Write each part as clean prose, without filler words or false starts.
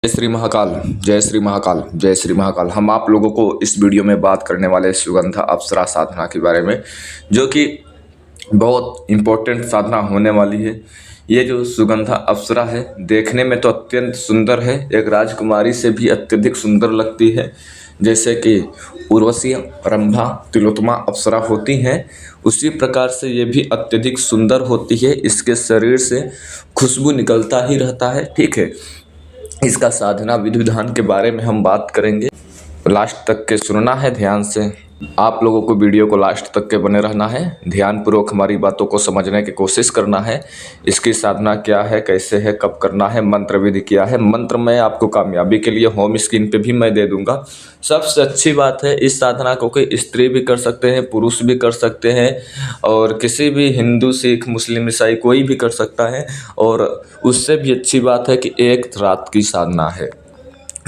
जय श्री महाकाल, जय श्री महाकाल, जय श्री महाकाल। हम आप लोगों को इस वीडियो में बात करने वाले सुगंधा अप्सरा साधना के बारे में, जो कि बहुत इम्पोर्टेंट साधना होने वाली है। ये जो सुगंधा अप्सरा है, देखने में तो अत्यंत सुंदर है, एक राजकुमारी से भी अत्यधिक सुंदर लगती है। जैसे कि उर्वशी, रंभा, तिलोत्तमा अप्सरा होती हैं, उसी प्रकार से ये भी अत्यधिक सुंदर होती है। इसके शरीर से खुशबू निकलता ही रहता है। ठीक है, इसका साधना विधि विधान के बारे में हम बात करेंगे। लास्ट तक के सुनना है ध्यान से। आप लोगों को वीडियो को लास्ट तक के बने रहना है, ध्यानपूर्वक हमारी बातों को समझने की कोशिश करना है। इसकी साधना क्या है, कैसे है, कब करना है, मंत्र विधि क्या है। मंत्र मैं आपको कामयाबी के लिए होम स्क्रीन पे भी मैं दे दूंगा। सबसे अच्छी बात है, इस साधना को कोई स्त्री भी कर सकते हैं, पुरुष भी कर सकते हैं, और किसी भी हिंदू, सिख, मुस्लिम, ईसाई कोई भी कर सकता है। और उससे भी अच्छी बात है कि एक रात की साधना है।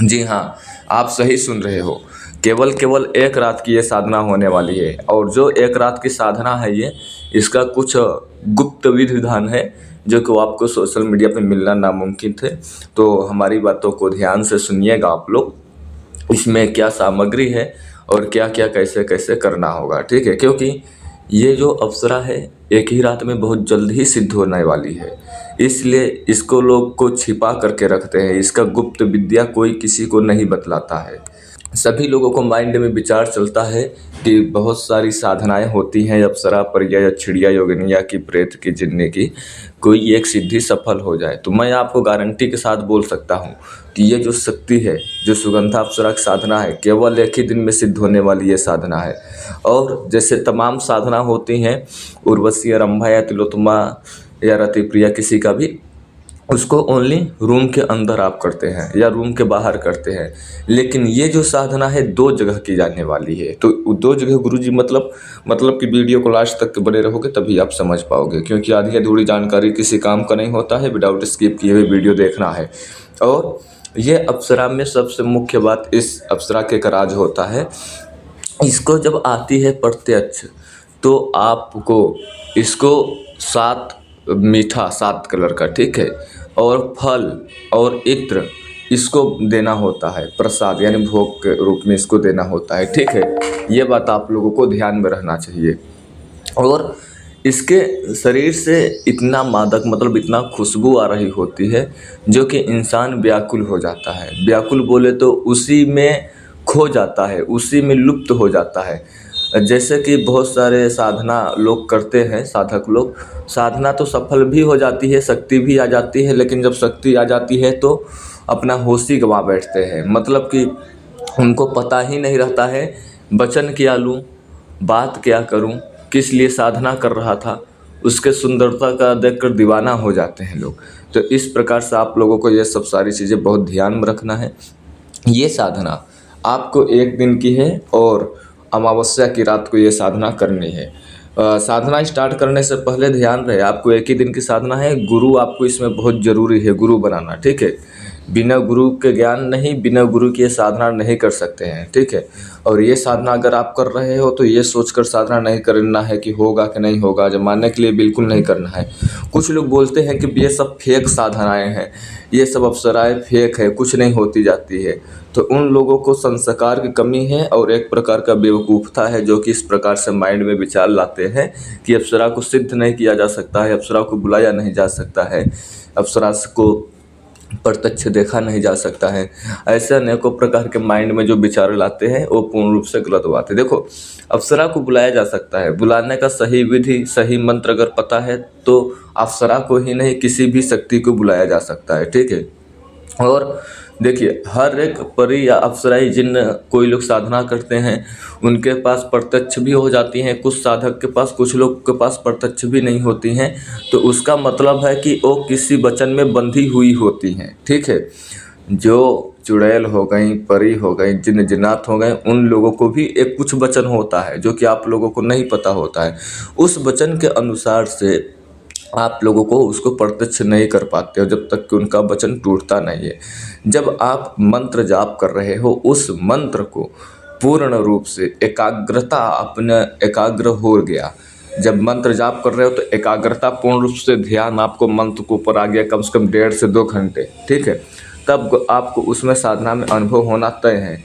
जी हाँ, आप सही सुन रहे हो, केवल एक रात की ये साधना होने वाली है। और जो एक रात की साधना है ये, इसका कुछ गुप्त विधि विधान है जो कि आपको सोशल मीडिया पे मिलना नामुमकिन है। तो हमारी बातों को ध्यान से सुनिएगा आप लोग, इसमें क्या सामग्री है और क्या क्या कैसे कैसे करना होगा। ठीक है, क्योंकि ये जो अप्सरा है एक ही रात में बहुत जल्द ही सिद्ध होने वाली है, इसलिए इसको लोग को छिपा करके रखते हैं। इसका गुप्त विद्या कोई किसी को नहीं बतलाता है। सभी लोगों को माइंड में विचार चलता है कि बहुत सारी साधनाएं होती हैं, अप्सरा, परिया या चिड़िया, योगिनिया की, प्रेत की, जिन्नी की, कोई एक सिद्धि सफल हो जाए। तो मैं आपको गारंटी के साथ बोल सकता हूँ कि ये जो शक्ति है, जो सुगंधा अप्सरा की साधना है, केवल एक ही दिन में सिद्ध होने वाली ये साधना है। और जैसे तमाम साधना होती हैं, उर्वशी, रंभा या तिलोत्तमा या रतिप्रिया, किसी का भी, उसको ओनली रूम के अंदर आप करते हैं या रूम के बाहर करते हैं। लेकिन ये जो साधना है दो जगह की जाने वाली है। तो दो जगह गुरुजी मतलब कि वीडियो को लास्ट तक बने रहोगे तभी आप समझ पाओगे, क्योंकि आधी अधूरी जानकारी किसी काम का नहीं होता है। विदाउट स्किप किए हुए वीडियो देखना है। और ये अप्सरा में सबसे मुख्य बात इस अप्सरा के राज होता है, इसको जब आती है प्रत्यक्ष तो आपको इसको 7 मीठा, 7 कलर का, ठीक है, और फल और इत्र इसको देना होता है, प्रसाद यानी भोग के रूप में इसको देना होता है। ठीक है, ये बात आप लोगों को ध्यान में रहना चाहिए। और इसके शरीर से इतना मादक, मतलब इतना खुशबू आ रही होती है जो कि इंसान व्याकुल हो जाता है। व्याकुल बोले तो उसी में खो जाता है, उसी में लुप्त हो जाता है। जैसे कि बहुत सारे साधना लोग करते हैं, साधक लोग, साधना तो सफल भी हो जाती है, शक्ति भी आ जाती है, लेकिन जब शक्ति आ जाती है तो अपना होश ही गंवा बैठते हैं। मतलब कि उनको पता ही नहीं रहता है वचन क्या लूँ, बात क्या करूँ, किस लिए साधना कर रहा था, उसके सुंदरता का देखकर दीवाना हो जाते हैं लोग। तो इस प्रकार से आप लोगों को ये सब सारी चीज़ें बहुत ध्यान में रखना है। ये साधना आपको एक दिन की है और अमावस्या की रात को ये साधना करनी है। साधना स्टार्ट करने से पहले ध्यान रहे, आपको एक ही दिन की साधना है। गुरु आपको इसमें बहुत ज़रूरी है, गुरु बनाना। ठीक है, बिना गुरु के ज्ञान नहीं, बिना गुरु की ये साधना नहीं कर सकते हैं। ठीक है, और ये साधना अगर आप कर रहे हो तो ये सोचकर साधना नहीं करना है कि होगा कि नहीं होगा, जमाने के लिए बिल्कुल नहीं करना है। कुछ लोग बोलते हैं कि ये सब फेक साधनाएं हैं, ये सब अप्सराएं फेक है, कुछ नहीं होती जाती है। तो उन लोगों को संस्कार की कमी है और एक प्रकार का बेवकूफ़ता है, जो कि इस प्रकार से माइंड में विचार लाते हैं कि अप्सरा को सिद्ध नहीं किया जा सकता है, अप्सरा को बुलाया नहीं जा सकता है, अप्सरा को प्रत्यक्ष देखा नहीं जा सकता है। ऐसे अनेकों प्रकार के माइंड में जो विचार लाते हैं वो पूर्ण रूप से गलत बात है। देखो, अप्सरा को बुलाया जा सकता है, बुलाने का सही विधि, सही मंत्र अगर पता है तो अप्सरा को ही नहीं, किसी भी शक्ति को बुलाया जा सकता है। ठीक है, और देखिए, हर एक परी या अप्सराई जिन कोई लोग साधना करते हैं उनके पास प्रत्यक्ष भी हो जाती हैं, कुछ साधक के पास, कुछ लोग के पास प्रत्यक्ष भी नहीं होती हैं। तो उसका मतलब है कि वो किसी वचन में बंधी हुई होती हैं। ठीक है, जो चुड़ैल हो गई, परी हो गई, जिन जिन्नात हो गए, उन लोगों को भी एक कुछ वचन होता है जो कि आप लोगों को नहीं पता होता है। उस वचन के अनुसार से आप लोगों को उसको प्रत्यक्ष नहीं कर पाते हो जब तक कि उनका वचन टूटता नहीं है। जब आप मंत्र जाप कर रहे हो, उस मंत्र को पूर्ण रूप से एकाग्रता, अपने एकाग्र हो गया। जब मंत्र जाप कर रहे हो तो एकाग्रता पूर्ण रूप से ध्यान आपको मंत्र के ऊपर आ गया, कम से कम 1.5 से 2 घंटे। ठीक है, तब आपको उसमें साधना में अनुभव होना तय है।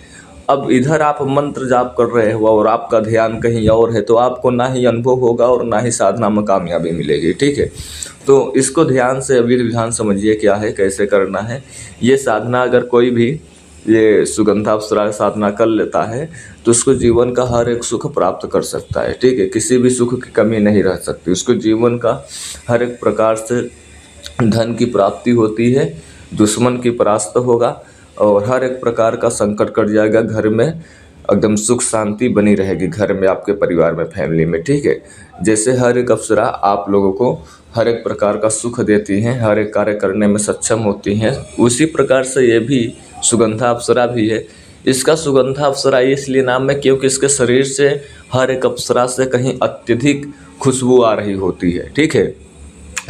अब इधर आप मंत्र जाप कर रहे हो और आपका ध्यान कहीं और है, तो आपको ना ही अनुभव होगा और ना ही साधना में कामयाबी मिलेगी। ठीक है, तो इसको ध्यान से विधि विधान समझिए क्या है, कैसे करना है। ये साधना अगर कोई भी ये सुगंधाप्सरा साधना कर लेता है तो उसको जीवन का हर एक सुख प्राप्त कर सकता है। ठीक है, किसी भी सुख की कमी नहीं रह सकती, उसको जीवन का हर एक प्रकार से धन की प्राप्ति होती है, दुश्मन की परास्त होगा और हर एक प्रकार का संकट कट जाएगा। घर में एकदम सुख शांति बनी रहेगी, घर में, आपके परिवार में, फैमिली में। ठीक है, जैसे हर एक अप्सरा आप लोगों को हर एक प्रकार का सुख देती हैं, हर एक कार्य करने में सक्षम होती हैं, उसी प्रकार से ये भी सुगंधा अप्सरा भी है। इसका सुगंधा अप्सरा इसलिए नाम है क्योंकि इसके शरीर से हर एक अप्सरा से कहीं अत्यधिक खुशबू आ रही होती है। ठीक है,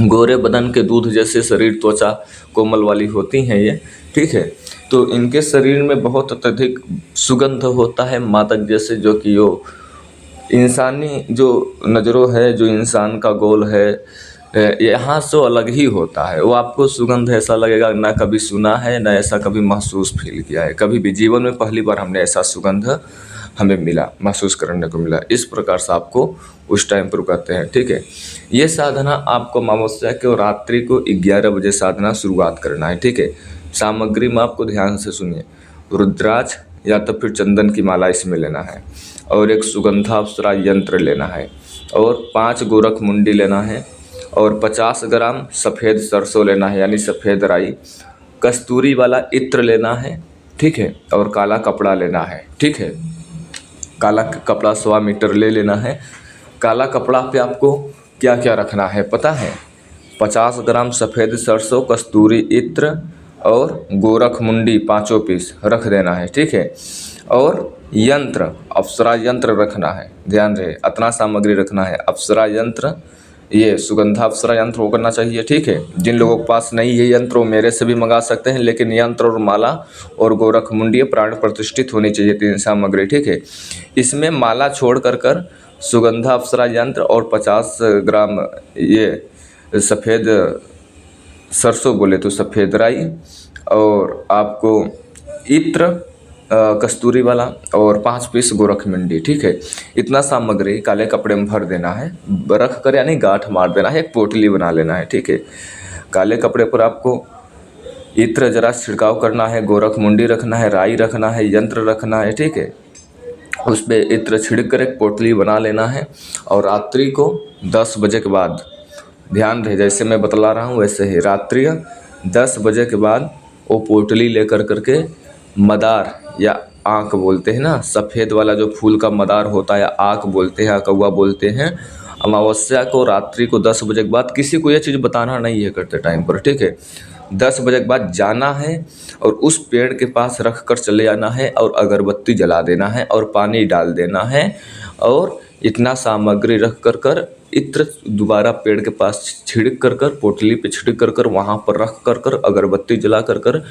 गोरे बदन के दूध जैसे शरीर, त्वचा कोमल वाली होती हैं ये। ठीक है, तो इनके शरीर में बहुत अत्यधिक सुगंध होता है मादक जैसे, जो कि वो इंसानी जो नज़रों है, जो इंसान का गोल है, यहाँ से अलग ही होता है। वो आपको सुगंध ऐसा लगेगा ना कभी सुना है, ना ऐसा कभी महसूस फील किया है, कभी भी जीवन में पहली बार हमने ऐसा सुगंध हमें मिला, महसूस करने को मिला। इस प्रकार से आपको उस टाइम पर कहते हैं। ठीक है, ये साधना आपको अमावस्या के और रात्रि को 11 बजे साधना शुरुआत करना है। ठीक है, सामग्री में आपको ध्यान से सुनिए, रुद्राक्ष या तो फिर चंदन की माला इसमें लेना है, और एक सुगंधाप्सरा यंत्र लेना है, और 5 गोरख मुंडी लेना है, और 50 ग्राम सफ़ेद सरसों लेना है यानी सफ़ेद राई, कस्तूरी वाला इत्र लेना है। ठीक है, और काला कपड़ा लेना है। ठीक है, काला कपड़ा 100 मीटर ले लेना है। काला कपड़ा पे आपको क्या क्या रखना है पता है? 50 ग्राम सफ़ेद सरसों, कस्तूरी इत्र और गोरख मुंडी 5 पीस रख देना है। ठीक है, और यंत्र, अप्सरा यंत्र रखना है। ध्यान रहे, इतना सामग्री रखना है। अप्सरा यंत्र, ये सुगंधाप्सरा यंत्र हो करना चाहिए। ठीक है, जिन लोगों के पास नहीं है यंत्र वो मेरे से भी मंगा सकते हैं, लेकिन यंत्र और माला और गोरख मुंडी प्राण प्रतिष्ठित होनी चाहिए, 3 सामग्री। ठीक है, इसमें माला छोड़ कर सुगंधाप्सरा यंत्र और 50 ग्राम ये सफ़ेद सरसों बोले तो सफ़ेद राई, और आपको इत्र कस्तूरी वाला, और 5 पीस गोरख मुंडी। ठीक है, इतना सामग्री काले कपड़े में भर देना है, रख कर यानी गांठ मार देना है, एक पोटली बना लेना है। ठीक है, काले कपड़े पर आपको इत्र जरा छिड़काव करना है, गोरख मुंडी रखना है, राई रखना है, यंत्र रखना है। ठीक है, उस पर इत्र छिड़क कर एक पोटली बना लेना है, और रात्रि को 10 बजे के बाद, ध्यान रहे जैसे मैं बतला रहा हूँ वैसे ही, रात्रि 10 बजे के बाद वो पोटली लेकर करके मदार या आँख बोलते हैं ना, सफ़ेद वाला जो फूल का मदार होता है, आँख बोलते हैं, कौवा बोलते हैं। अमावस्या को रात्रि को 10 बजे के बाद, किसी को ये चीज़ बताना नहीं है करते टाइम पर। ठीक है, 10 बजे के बाद जाना है और उस पेड़ के पास रख कर चले जाना है, और अगरबत्ती जला देना है और पानी डाल देना है, और इतना सामग्री रख कर इत्र दोबारा पेड़ के पास छिड़क कर पोटली पे छिड़क कर वहाँ पर रख कर अगरबत्ती जला कर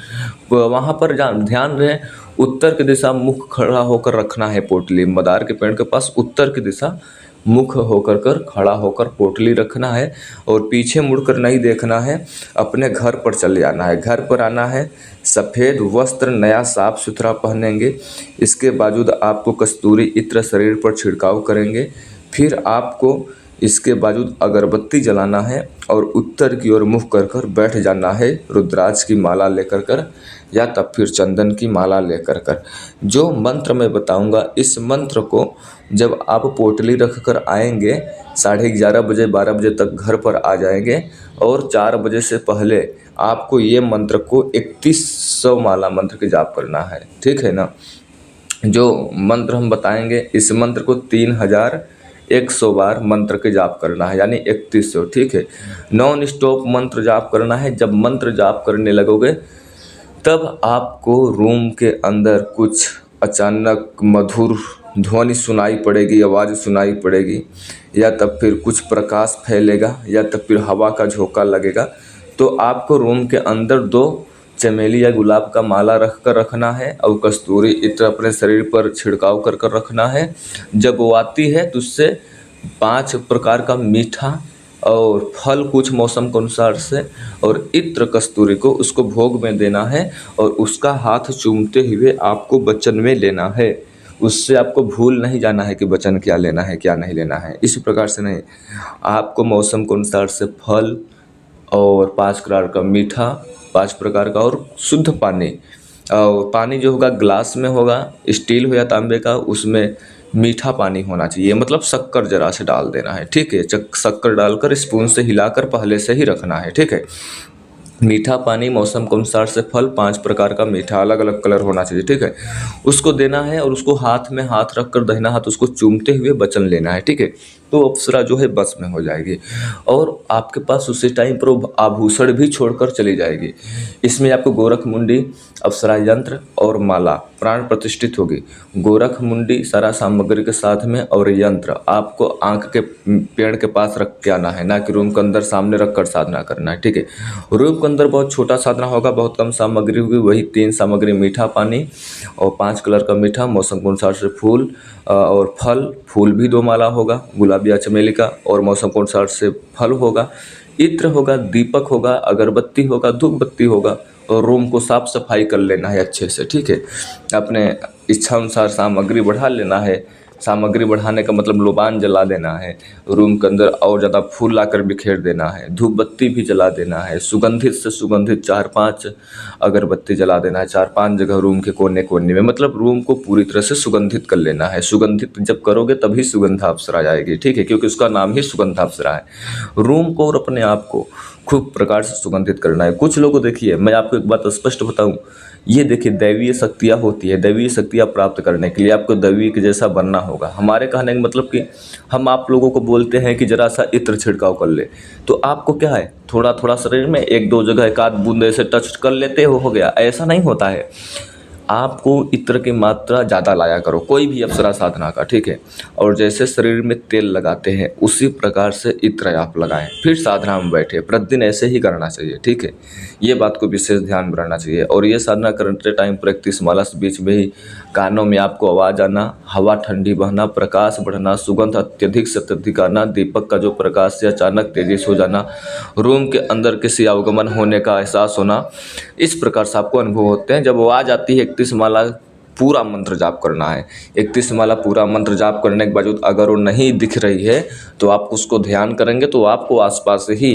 वहाँ पर ध्यान रहे उत्तर की दिशा मुख खड़ा होकर रखना है पोटली। मदार के पेड़ के पास उत्तर की दिशा मुख होकर खड़ा होकर पोटली रखना है, और पीछे मुड़कर नहीं देखना है, अपने घर पर चले जाना है। घर पर आना है, सफ़ेद वस्त्र नया साफ सुथरा पहनेंगे, इसके बावजूद आपको कस्तूरी इत्र शरीर पर छिड़काव करेंगे, फिर आपको इसके बावजूद अगरबत्ती जलाना है और उत्तर की ओर मुख कर बैठ जाना है, रुद्राक्ष की माला लेकर कर या तब फिर चंदन की माला लेकर कर। जो मंत्र मैं बताऊंगा, इस मंत्र को जब आप पोटली रख कर आएंगे, 11:30 बजे 12 बजे तक घर पर आ जाएंगे, और 4 बजे से पहले आपको ये मंत्र को 3100 माला मंत्र की जाप करना है। ठीक है ना, जो मंत्र हम बताएंगे इस मंत्र को 3100 बार मंत्र के जाप करना है, यानी 3100। ठीक है, नॉन स्टॉप मंत्र जाप करना है। जब मंत्र जाप करने लगोगे तब आपको रूम के अंदर कुछ अचानक मधुर ध्वनि सुनाई पड़ेगी, आवाज़ सुनाई पड़ेगी, या तब फिर कुछ प्रकाश फैलेगा, या तब फिर हवा का झोंका लगेगा। तो आपको रूम के अंदर 2 चमेली या गुलाब का माला रख कर रखना है, और कस्तूरी इत्र अपने शरीर पर छिड़काव कर रखना है। जब वो आती है तो उससे 5 प्रकार का मीठा और फल कुछ मौसम के अनुसार से, और इत्र कस्तूरी को उसको भोग में देना है और उसका हाथ चूमते हुए आपको वचन में लेना है। उससे आपको भूल नहीं जाना है कि वचन क्या लेना है क्या नहीं लेना है। इसी प्रकार से नहीं, आपको मौसम के अनुसार से फल और 5 प्रकार का मीठा, 5 प्रकार का और शुद्ध पानी, और पानी जो होगा ग्लास में होगा, स्टील हो या तांबे का, उसमें मीठा पानी होना चाहिए, मतलब शक्कर जरा से डाल देना है, ठीक है। शक्कर डालकर स्पून से हिलाकर पहले से ही रखना है, ठीक है। मीठा पानी, मौसम के अनुसार से फल, 5 प्रकार का मीठा, अलग अलग कलर होना चाहिए, ठीक है। उसको देना है और उसको हाथ में हाथ रखकर दाहिना हाथ उसको चूमते हुए वचन लेना है, ठीक है। तो अप्सरा जो है बस में हो जाएगी और आपके पास उसी टाइम पर वो आभूषण भी छोड़कर चली जाएगी। इसमें आपको गोरख मुंडी, अप्सरा यंत्र और माला प्राण प्रतिष्ठित होगी। गोरख मुंडी सारा सामग्री के साथ में, और यंत्र आपको आंख के पेड़ के पास रख के आना है, ना कि रूम के अंदर सामने रख कर साधना करना है, ठीक है। रूम के अंदर बहुत छोटा साधना होगा, बहुत कम सामग्री होगी, वही 3 सामग्री, मीठा पानी और 5 कलर का मीठा, मौसम के अनुसार से फूल और फल, फूल भी 2 माला होगा, गुलाब या चमेली का, और मौसम के अनुसार से फल होगा, इत्र होगा, दीपक होगा, अगरबत्ती होगा, धूप बत्ती होगा, और रूम को साफ सफाई कर लेना है अच्छे से, ठीक है। अपने इच्छा अनुसार सामग्री बढ़ा लेना है। सामग्री बढ़ाने का मतलब लोबान जला देना है, रूम के अंदर और ज़्यादा फूल लाकर बिखेर देना है, धूप बत्ती भी जला देना है, सुगंधित से सुगंधित 4-5 अगरबत्ती जला देना है, 4-5 जगह रूम के कोने कोने में, मतलब रूम को पूरी तरह से सुगंधित कर लेना है। सुगंधित जब करोगे तभी सुगंधा अप्सरा आएगी, ठीक है, क्योंकि उसका नाम ही सुगंधा अप्सरा है। रूम को और अपने आप को खूब प्रकार से सुगंधित करना है। कुछ लोगों, देखिए मैं आपको एक बात स्पष्ट बताऊं, ये देखिए दैवीय शक्तियाँ होती है, दैवीय शक्तियाँ प्राप्त करने के लिए आपको दैवीय के जैसा बनना होगा। हमारे कहने का मतलब कि हम आप लोगों को बोलते हैं कि जरा सा इत्र छिड़काव कर ले, तो आपको क्या है, थोड़ा थोड़ा शरीर में 1-2 जगह एक आध बूंद ऐसे टच कर लेते हो गया, ऐसा नहीं होता है। आपको इत्र की मात्रा ज़्यादा लाया करो, कोई भी अप्सरा साधना का, ठीक है। और जैसे शरीर में तेल लगाते हैं उसी प्रकार से इत्र आप लगाएं, फिर साधना में बैठे। प्रतिदिन ऐसे ही करना चाहिए, ठीक है। ये बात को विशेष ध्यान में रहना चाहिए। और ये साधना करते टाइम 31 माला से बीच में ही कानों में आपको आवाज़ आना, हवा ठंडी बहना, प्रकाश बढ़ना, सुगंध अत्यधिक से अत्यधिक आना, दीपक का जो प्रकाश से अचानक तेजी से हो जाना, रूम के अंदर किसी अवगमन होने का एहसास होना, इस प्रकार से आपको अनुभव होते हैं। जब आवाज़ आती है 31 माला पूरा मंत्र जाप करना है। 31 माला पूरा मंत्र जाप करने के बावजूद अगर वो नहीं दिख रही है तो आप उसको ध्यान करेंगे तो आपको आसपास ही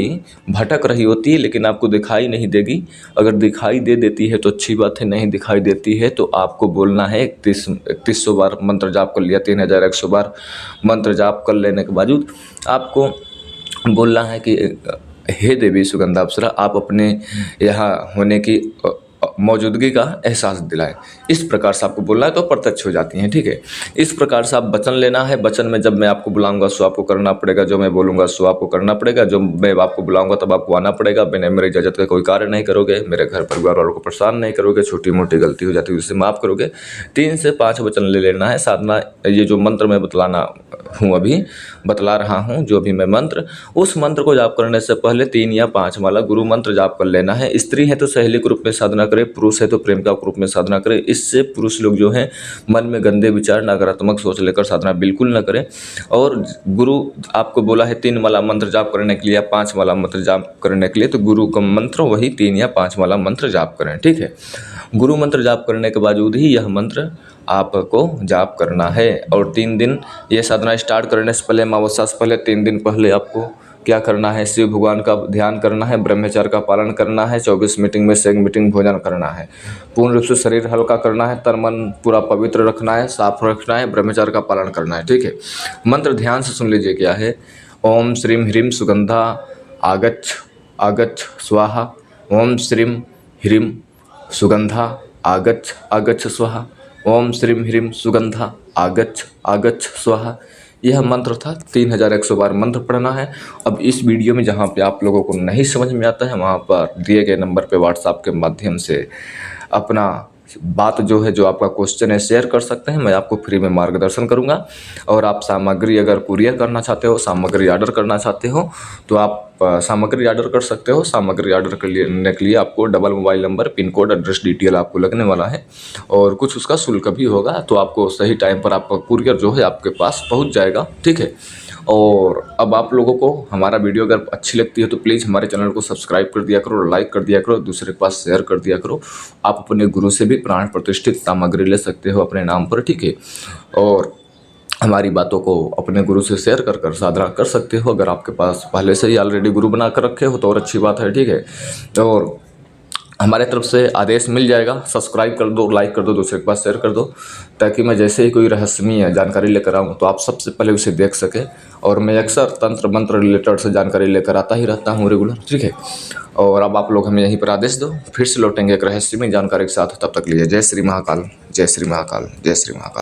भटक रही होती है, लेकिन आपको दिखाई नहीं देगी। अगर दिखाई दे देती है तो अच्छी बात है, नहीं दिखाई देती है तो आपको बोलना है 3100 बार मंत्र जाप कर लिया, 3100 बार मंत्र जाप कर लेने के बावजूद आपको बोलना है कि हे देवी सुगंधा अप्सरा, आप अपने यहाँ होने की मौजूदगी का एहसास दिलाएं। इस प्रकार से आपको बोलना है तो प्रत्यक्ष हो जाती हैं, ठीक है। इस प्रकार से आप वचन लेना है। वचन में जब मैं आपको बुलाऊंगा सो आपको करना पड़ेगा, जो मैं बोलूँगा सो आपको करना पड़ेगा, जो मैं आपको बुलाऊंगा तब आपको आना पड़ेगा। बिना मेरी इजाज़त का कोई कार्य नहीं करोगे, मेरे घर परिवार वालों को परेशान नहीं करोगे, छोटी मोटी गलती हो जाती है उसे माफ़ करोगे। 3 से 5 वचन ले लेना है। साधना, ये जो मंत्र मैं बतला रहा हूँ जो भी मैं मंत्र, उस मंत्र को जाप करने से पहले 3 या 5 माला गुरु मंत्र जाप कर लेना है। स्त्री है तो सहेली के रूप में साधना करे, पुरुष है तो प्रेमिका के रूप में साधना करे। इससे पुरुष लोग जो हैं मन में गंदे विचार, नकारात्मक सोच लेकर साधना बिल्कुल न करें। और गुरु आपको बोला है 3 माला मंत्र जाप करने के लिए या 5 माला मंत्र जाप करने के लिए, तो गुरु का मंत्र वही 3 या 5 माला मंत्र जाप करें, ठीक है। गुरु मंत्र जाप करने के बावजूद ही यह मंत्र आपको जाप करना है। और 3 दिन ये साधना स्टार्ट करने से पहले, अमावस्या से पहले 3 दिन पहले आपको क्या करना है, शिव भगवान का ध्यान करना है, ब्रह्मचर्य का पालन करना है, 24 मीटिंग में से 1 मीटिंग भोजन करना है, पूर्ण रूप से शरीर हल्का करना है, तन मन पूरा पवित्र रखना है, साफ रखना है, ब्रह्मचर्य का पालन करना है, ठीक है। मंत्र ध्यान से सुन लीजिए क्या है। ओम श्रीम ह्रीम सुगंधा आगच्छ आगच्छ स्वाहा। ओम श्रीम ह्रीम सुगंधा आगच्छ आगच्छ स्वाहा। ओम श्रीम ह्रीम सुगंधा आगच्छ आगच्छ स्वाहा। यह मंत्र था। 3100 बार मंत्र पढ़ना है। अब इस वीडियो में जहाँ पे आप लोगों को नहीं समझ में आता है वहाँ पर दिए गए नंबर पे व्हाट्सएप के माध्यम से अपना बात जो है, जो आपका क्वेश्चन है, शेयर कर सकते हैं। मैं आपको फ्री में मार्गदर्शन करूंगा। और आप सामग्री अगर कुरियर करना चाहते हो, सामग्री ऑर्डर करना चाहते हो तो आप सामग्री ऑर्डर कर सकते हो। सामग्री ऑर्डर करने के लिए आपको double mobile number, pin code, address detail आपको लगने वाला है और कुछ उसका शुल्क भी होगा। तो आपको सही टाइम पर आपका कुरियर जो है आपके पास पहुँच जाएगा, ठीक है। और अब आप लोगों को हमारा वीडियो अगर अच्छी लगती है तो प्लीज़ हमारे चैनल को सब्सक्राइब कर दिया करो, लाइक कर दिया करो, दूसरे के पास शेयर कर दिया करो। आप अपने गुरु से भी प्राण प्रतिष्ठित सामग्री ले सकते हो अपने नाम पर, ठीक है। और हमारी बातों को अपने गुरु से शेयर कर कर साधना कर सकते हो। अगर आपके पास पहले से ही ऑलरेडी गुरु बना कर रखे हो तो और अच्छी बात है, ठीक है। और हमारे तरफ से आदेश मिल जाएगा, सब्सक्राइब कर दो, लाइक कर दो, दूसरे के पास शेयर कर दो, ताकि मैं जैसे ही कोई रहस्यमय जानकारी लेकर आऊँ तो आप सबसे पहले उसे देख सके। और मैं अक्सर तंत्र मंत्र रिलेटेड से जानकारी लेकर आता ही रहता हूँ रेगुलर, ठीक है। और अब आप लोग हमें यहीं पर आदेश दो, फिर से लौटेंगे एक रहस्यमय जानकारी के साथ। तब तक लिए जय श्री महाकाल, जय श्री महाकाल, जय श्री महाकाल।